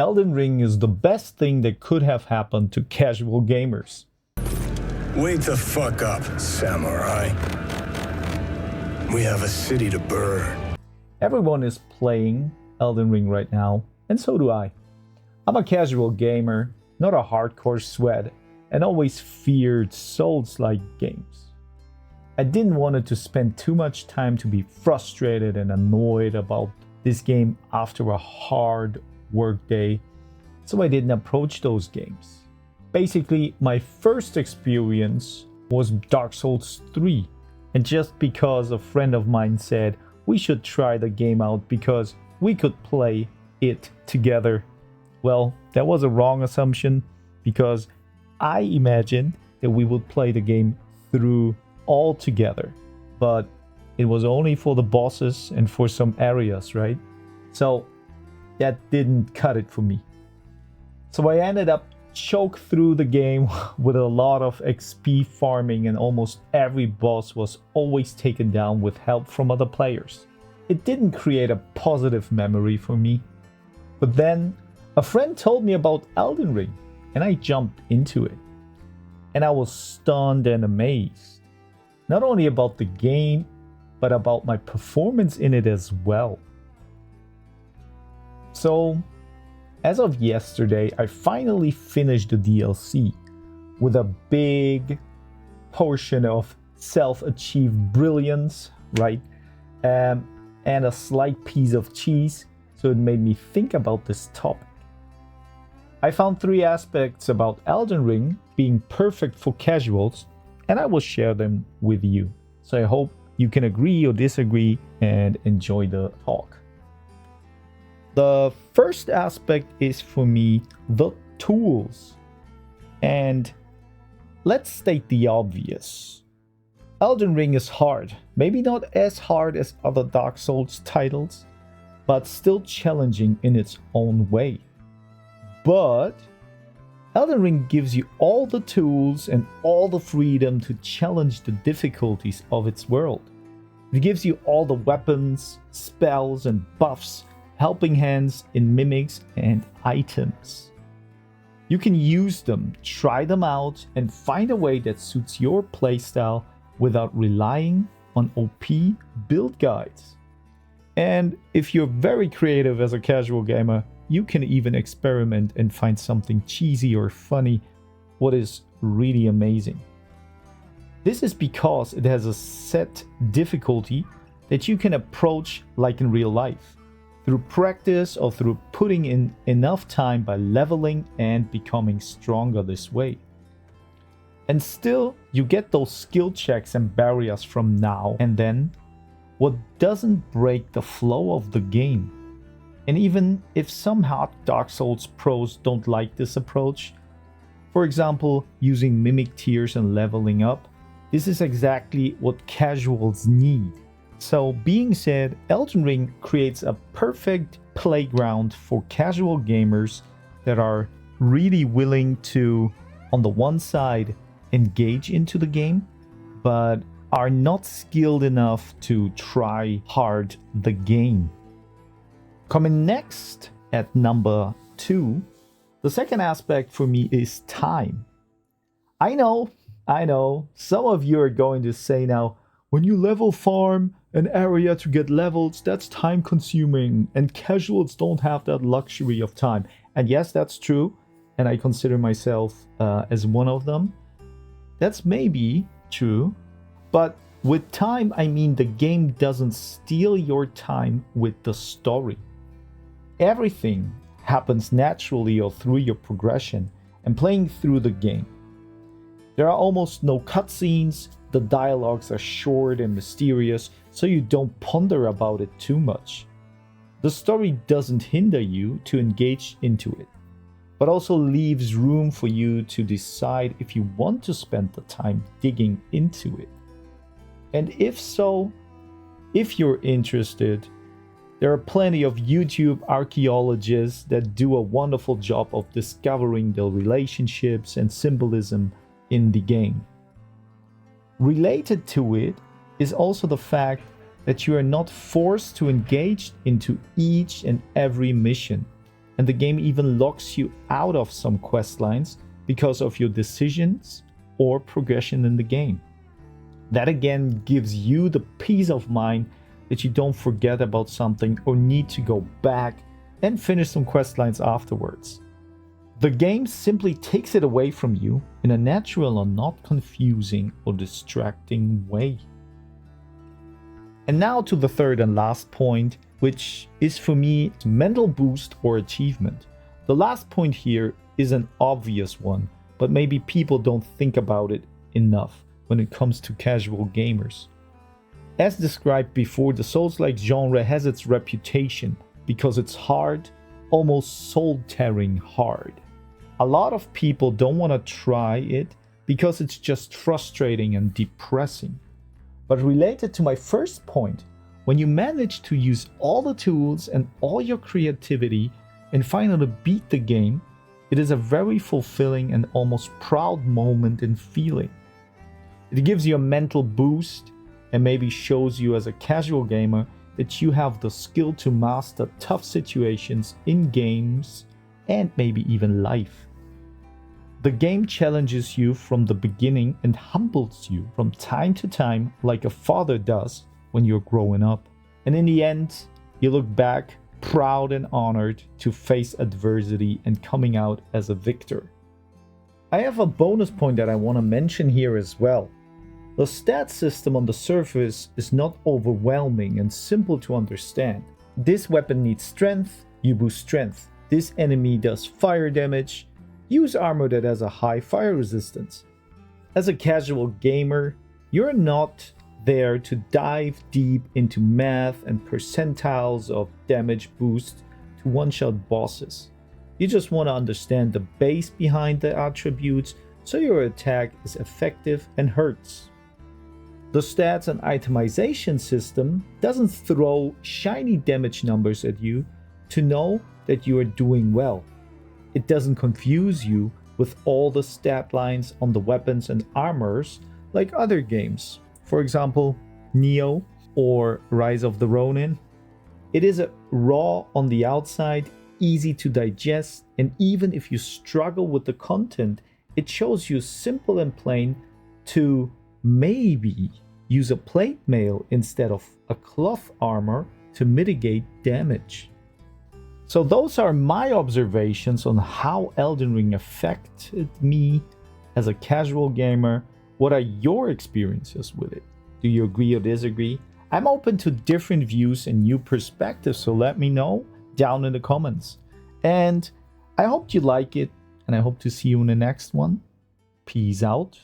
Elden Ring is the best thing that could have happened to casual gamers. Wake the fuck up, samurai. We have a city to burn. Everyone is playing Elden Ring right now, and so do I. I'm a casual gamer, not a hardcore sweat, and always feared Souls-like games. I didn't want it to spend too much time to be frustrated and annoyed about this game after a hard work day, so I didn't approach those games. Basically, my first experience was Dark Souls 3, and just because a friend of mine said we should try the game out because we could play it together. Well, that was a wrong assumption because I imagined that we would play the game through all together, but it was only for the bosses and for some areas, right? So that didn't cut it for me. So I ended up choke through the game with a lot of XP farming, and almost every boss was always taken down with help from other players. It didn't create a positive memory for me. But then a friend told me about Elden Ring, and I jumped into it. And I was stunned and amazed. Not only about the game, but about my performance in it as well. So, as of yesterday, I finally finished the DLC with a big portion of self-achieved brilliance, right? And a slight piece of cheese, so it made me think about this topic. I found 3 aspects about Elden Ring being perfect for casuals, and I will share them with you. So I hope you can agree or disagree and enjoy the talk. The first aspect is for me the tools. And let's state the obvious. Elden Ring is hard. Maybe not as hard as other Dark Souls titles, but still challenging in its own way. But Elden Ring gives you all the tools and all the freedom to challenge the difficulties of its world. It gives you all the weapons, spells, and buffs, helping hands in mimics and items. You can use them, try them out, and find a way that suits your playstyle without relying on OP build guides. And if you're very creative as a casual gamer, you can even experiment and find something cheesy or funny, what is really amazing. This is because it has a set difficulty that you can approach like in real life, through practice or through putting in enough time by leveling and becoming stronger this way. And still, you get those skill checks and barriers from now and then, what doesn't break the flow of the game. And even if some hard Dark Souls pros don't like this approach, for example, using mimic tiers and leveling up, this is exactly what casuals need. So being said, Elden Ring creates a perfect playground for casual gamers that are really willing to, on the one side, engage into the game, but are not skilled enough to try hard the game. Coming next at number 2, the second aspect for me is time. I know, some of you are going to say now, when you level farm an area to get levels, that's time consuming, and casuals don't have that luxury of time. And yes, that's true, and I consider myself as one of them. That's maybe true, but with time, I mean the game doesn't steal your time with the story. Everything happens naturally or through your progression and playing through the game. There are almost no cutscenes, the dialogues are short and mysterious, so you don't ponder about it too much. The story doesn't hinder you to engage into it, but also leaves room for you to decide if you want to spend the time digging into it. And if so, if you're interested, there are plenty of YouTube archaeologists that do a wonderful job of discovering the relationships and symbolism in the game. Related to it is also the fact that you are not forced to engage into each and every mission, and the game even locks you out of some quest lines because of your decisions or progression in the game. That again gives you the peace of mind that you don't forget about something or need to go back and finish some quest lines afterwards. The game simply takes it away from you in a natural and not confusing or distracting way. And now to the third and last point, which is for me mental boost or achievement. The last point here is an obvious one, but maybe people don't think about it enough when it comes to casual gamers. As described before, the Souls-like genre has its reputation because it's hard, almost soul-tearing hard. A lot of people don't want to try it because it's just frustrating and depressing. But related to my first point, when you manage to use all the tools and all your creativity and finally beat the game, it is a very fulfilling and almost proud moment and feeling. It gives you a mental boost and maybe shows you as a casual gamer that you have the skill to master tough situations in games and maybe even life. The game challenges you from the beginning and humbles you from time to time like a father does when you're growing up. And in the end, you look back proud and honored to face adversity and coming out as a victor. I have a bonus point that I want to mention here as well. The stat system on the surface is not overwhelming and simple to understand. This weapon needs strength, you boost strength. This enemy does fire damage, use armor that has a high fire resistance. As a casual gamer, you're not there to dive deep into math and percentiles of damage boost to one-shot bosses. You just want to understand the base behind the attributes so your attack is effective and hurts. The stats and itemization system doesn't throw shiny damage numbers at you to know that you are doing well. It doesn't confuse you with all the stat lines on the weapons and armors like other games. For example, Neo or Rise of the Ronin. It is a raw on the outside, easy to digest, and even if you struggle with the content, it shows you simple and plain to maybe use a plate mail instead of a cloth armor to mitigate damage. So those are my observations on how Elden Ring affected me as a casual gamer. What are your experiences with it? Do you agree or disagree? I'm open to different views and new perspectives, so let me know down in the comments. And I hope you like it, and I hope to see you in the next one. Peace out.